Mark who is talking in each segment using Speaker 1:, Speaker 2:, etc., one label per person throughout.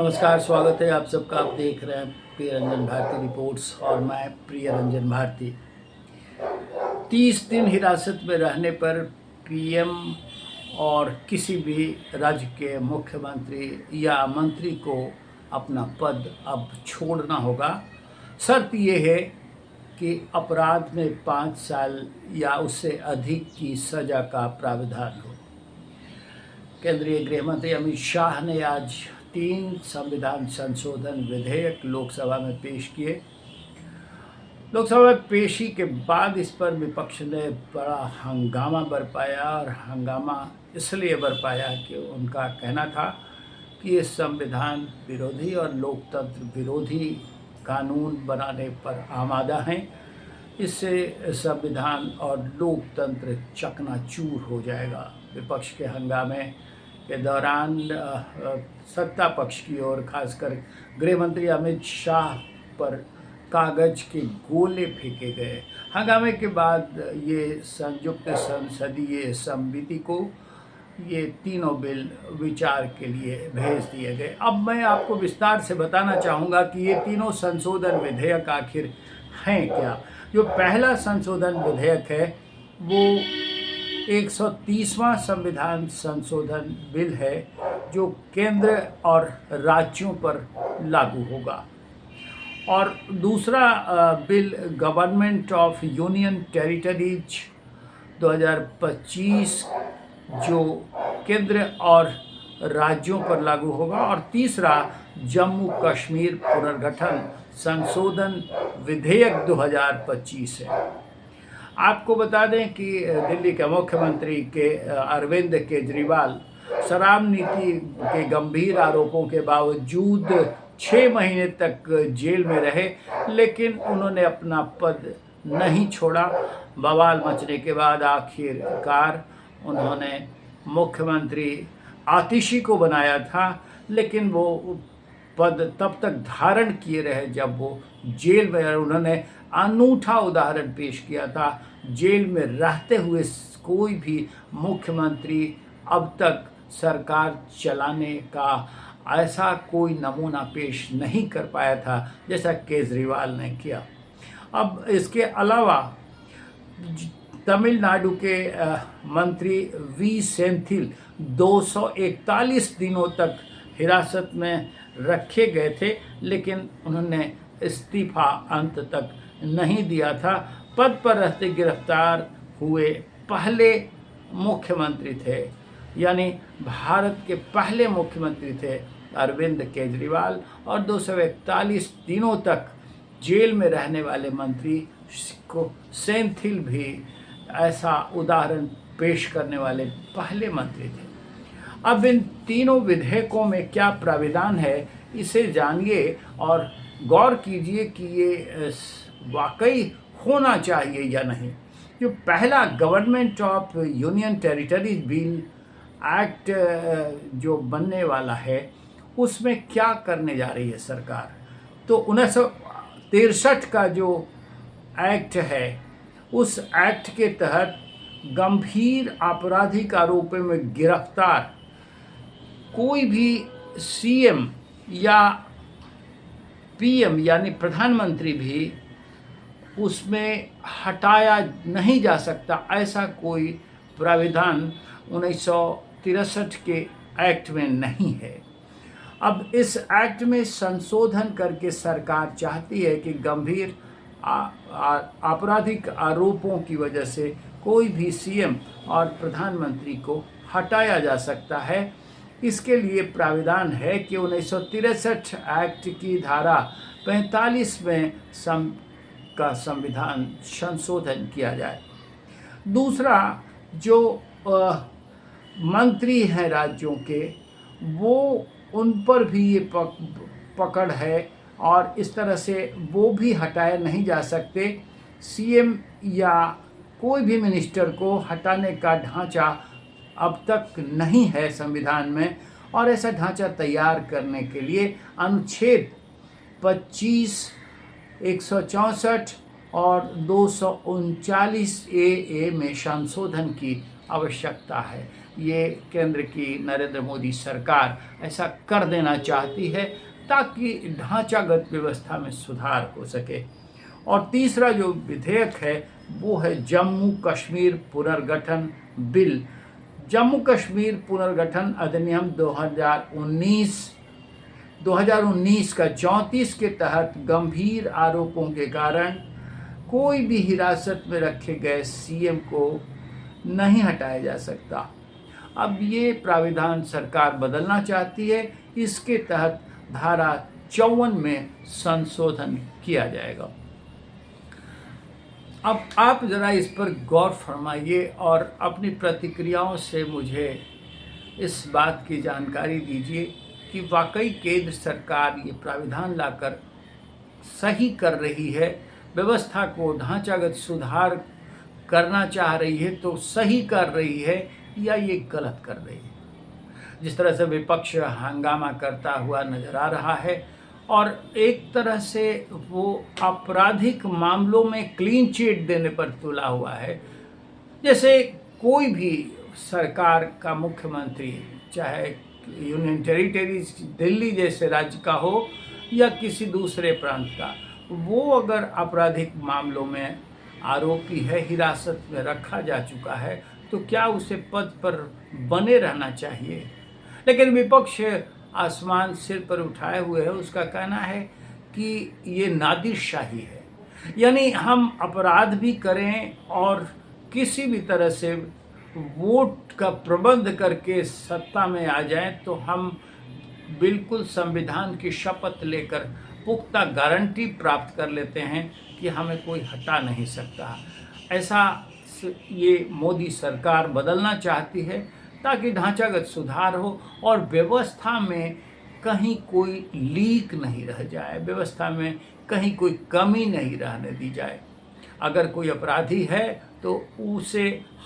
Speaker 1: नमस्कार, स्वागत है आप सबका। आप देख रहे हैं प्रिय रंजन भारती रिपोर्ट्स और मैं प्रिय रंजन भारती। 30 दिन हिरासत में रहने पर पीएम और किसी भी राज्य के मुख्यमंत्री या मंत्री को अपना पद अब छोड़ना होगा। शर्त ये है कि अपराध में 5 साल या उससे अधिक की सज़ा का प्रावधान हो। केंद्रीय गृह मंत्री अमित शाह ने आज 3 संविधान संशोधन विधेयक लोकसभा में पेश किए। लोकसभा में पेशी के बाद इस पर विपक्ष ने बड़ा हंगामा बरपाया और हंगामा इसलिए बरपाया कि उनका कहना था कि ये संविधान विरोधी और लोकतंत्र विरोधी कानून बनाने पर आमादा हैं। इससे संविधान और लोकतंत्र चकनाचूर हो जाएगा। विपक्ष के हंगामे के दौरान सत्ता पक्ष की ओर खासकर गृह मंत्री अमित शाह पर कागज के गोले फेंके गए। हंगामे के बाद ये संयुक्त संसदीय समिति को ये तीनों बिल विचार के लिए भेज दिए गए। अब मैं आपको विस्तार से बताना चाहूँगा कि ये तीनों संशोधन विधेयक आखिर हैं क्या। जो पहला संशोधन विधेयक है वो 130वां संविधान संशोधन बिल है जो केंद्र और राज्यों पर लागू होगा। और दूसरा bill government of union territories 2025 जो केंद्र और राज्यों पर लागू होगा। और तीसरा जम्मू कश्मीर पुनर्गठन संशोधन विधेयक 2025 है। आपको बता दें कि दिल्ली के मुख्यमंत्री के अरविंद केजरीवाल शराब नीति के गंभीर आरोपों के बावजूद 6 महीने तक जेल में रहे, लेकिन उन्होंने अपना पद नहीं छोड़ा। बवाल मचने के बाद आखिरकार उन्होंने मुख्यमंत्री आतिशी को बनाया था, लेकिन वो पद तब तक धारण किए रहे जब वो जेल में रहे। उन्होंने अनूठा उदाहरण पेश किया था। जेल में रहते हुए कोई भी मुख्यमंत्री अब तक सरकार चलाने का ऐसा कोई नमूना पेश नहीं कर पाया था जैसा केजरीवाल ने किया। अब इसके अलावा तमिलनाडु के मंत्री वी सेंथिल 241 दिनों तक हिरासत में रखे गए थे, लेकिन उन्होंने इस्तीफा अंत तक नहीं दिया था। पद पर रहते गिरफ्तार हुए पहले मुख्यमंत्री थे, यानी भारत के पहले मुख्यमंत्री थे अरविंद केजरीवाल। और 241 दिनों तक जेल में रहने वाले मंत्री को सेंथिल भी ऐसा उदाहरण पेश करने वाले पहले मंत्री थे। अब इन तीनों विधेयकों में क्या प्राविधान है इसे जानिए और गौर कीजिए कि ये वाकई होना चाहिए या नहीं। जो पहला government of union territories bill act जो बनने वाला है उसमें क्या करने जा रही है सरकार। तो 1963 का जो एक्ट है उस एक्ट के तहत गंभीर आपराधिक आरोपों में गिरफ्तार कोई भी सीएम या पीएम यानी प्रधानमंत्री भी उसमें हटाया नहीं जा सकता। ऐसा कोई प्राविधान 1963 के एक्ट में नहीं है। अब इस एक्ट में संशोधन करके सरकार चाहती है कि गंभीर आपराधिक आरोपों की वजह से कोई भी सीएम और प्रधानमंत्री को हटाया जा सकता है। इसके लिए प्राविधान है कि 1963 एक्ट की धारा 45 में का संविधान संशोधन किया जाए। दूसरा, जो मंत्री हैं राज्यों के वो उन पर भी ये पकड़ है और इस तरह से वो भी हटाए नहीं जा सकते। सीएम या कोई भी मिनिस्टर को हटाने का ढांचा अब तक नहीं है संविधान में, और ऐसा ढांचा तैयार करने के लिए अनुच्छेद 25, 164 और 239 ए में संशोधन की आवश्यकता है। ये केंद्र की नरेंद्र मोदी सरकार ऐसा कर देना चाहती है ताकि ढांचागत व्यवस्था में सुधार हो सके। और तीसरा जो विधेयक है वो है जम्मू कश्मीर पुनर्गठन बिल। जम्मू कश्मीर पुनर्गठन अधिनियम 2019 का 34 के तहत गंभीर आरोपों के कारण कोई भी हिरासत में रखे गए सीएम को नहीं हटाया जा सकता। अब ये प्राविधान सरकार बदलना चाहती है। इसके तहत धारा 54 में संशोधन किया जाएगा। अब आप ज़रा इस पर गौर फरमाइए और अपनी प्रतिक्रियाओं से मुझे इस बात की जानकारी दीजिए कि वाकई केंद्र सरकार ये प्राविधान लाकर सही कर रही है, व्यवस्था को ढांचागत सुधार करना चाह रही है तो सही कर रही है या ये गलत कर रही है। जिस तरह से विपक्ष हंगामा करता हुआ नजर आ रहा है और एक तरह से वो आपराधिक मामलों में क्लीन चिट देने पर तुला हुआ है। जैसे कोई भी सरकार का मुख्यमंत्री, चाहे यूनियन टेरिटरीज दिल्ली जैसे राज्य का हो या किसी दूसरे प्रांत का, वो अगर आपराधिक मामलों में आरोपी है, हिरासत में रखा जा चुका है, तो क्या उसे पद पर बने रहना चाहिए? लेकिन विपक्ष आसमान सिर पर उठाए हुए है। उसका कहना है कि ये नादिरशाही है, यानी हम अपराध भी करें और किसी भी तरह से वोट का प्रबंध करके सत्ता में आ जाएं तो हम बिल्कुल संविधान की शपथ लेकर पुख्ता गारंटी प्राप्त कर लेते हैं कि हमें कोई हटा नहीं सकता। ऐसा ये मोदी सरकार बदलना चाहती है ताकि ढांचागत सुधार हो और व्यवस्था में कहीं कोई लीक नहीं रह जाए, व्यवस्था में कहीं कोई कमी नहीं रहने दी जाए। अगर कोई अपराधी है तो उसे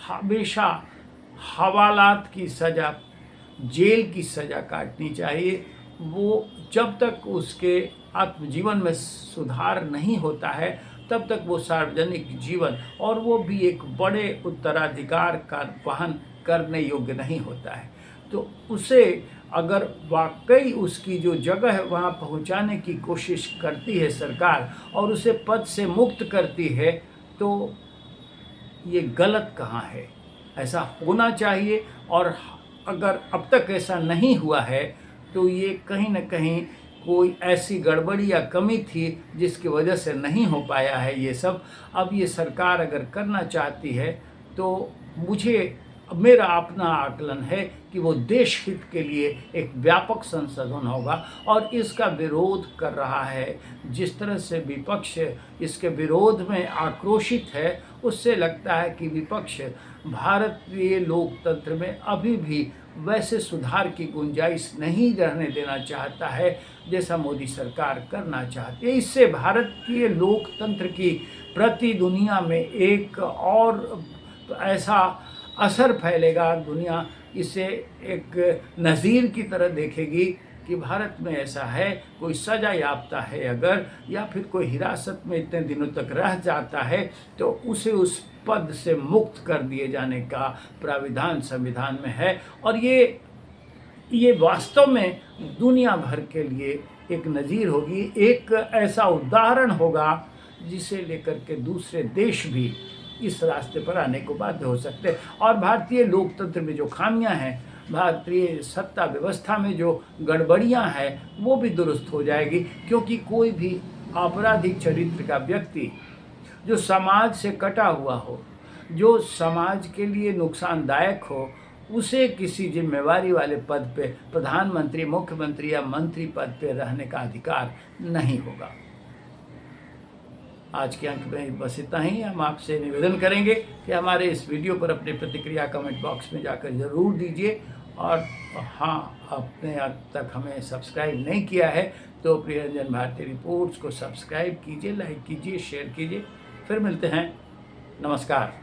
Speaker 1: हमेशा हवालात की सज़ा, जेल की सज़ा काटनी चाहिए। वो जब तक उसके आत्मजीवन में सुधार नहीं होता है तब तक वो सार्वजनिक जीवन और वो भी एक बड़े उत्तराधिकार का वहन करने योग्य नहीं होता है। तो उसे अगर वाकई उसकी जो जगह है वहाँ पहुँचाने की कोशिश करती है सरकार और उसे पद से मुक्त करती है तो ये गलत कहाँ है? ऐसा होना चाहिए। और अगर अब तक ऐसा नहीं हुआ है तो ये कहीं न कहीं कोई ऐसी गड़बड़ी या कमी थी जिसकी वजह से नहीं हो पाया है ये सब। अब ये सरकार अगर करना चाहती है तो मेरा अपना आकलन है कि वो देश हित के लिए एक व्यापक संशोधन होगा और इसका विरोध कर रहा है। जिस तरह से विपक्ष इसके विरोध में आक्रोशित है, उससे लगता है कि विपक्ष भारतीय लोकतंत्र में अभी भी वैसे सुधार की गुंजाइश नहीं रहने देना चाहता है जैसा मोदी सरकार करना चाहती है। इससे भारतीय लोकतंत्र की प्रति दुनिया में एक और ऐसा असर फैलेगा, दुनिया इसे एक नज़ीर की तरह देखेगी कि भारत में ऐसा है, कोई सज़ा याफ्ता है अगर या फिर कोई हिरासत में इतने दिनों तक रह जाता है तो उसे उस पद से मुक्त कर दिए जाने का प्राविधान संविधान में है। और ये वास्तव में दुनिया भर के लिए एक नज़ीर होगी, एक ऐसा उदाहरण होगा जिसे लेकर के दूसरे देश भी इस रास्ते पर आने को बाध्य हो सकते हैं। और भारतीय लोकतंत्र में जो खामियां हैं, भारतीय सत्ता व्यवस्था में जो गड़बड़ियां हैं, वो भी दुरुस्त हो जाएगी। क्योंकि कोई भी आपराधिक चरित्र का व्यक्ति जो समाज से कटा हुआ हो, जो समाज के लिए नुकसानदायक हो, उसे किसी जिम्मेवारी वाले पद पे, प्रधानमंत्री, मुख्यमंत्री या मंत्री पद पे रहने का अधिकार नहीं होगा। आज के अंक में बस इतना ही। हम आपसे निवेदन करेंगे कि हमारे इस वीडियो पर अपनी प्रतिक्रिया कमेंट बॉक्स में जाकर ज़रूर दीजिए। और हाँ, आपने अब तक हमें सब्सक्राइब नहीं किया है तो प्रियरंजन भारती रिपोर्ट्स को सब्सक्राइब कीजिए, लाइक कीजिए, शेयर कीजिए। फिर मिलते हैं। नमस्कार।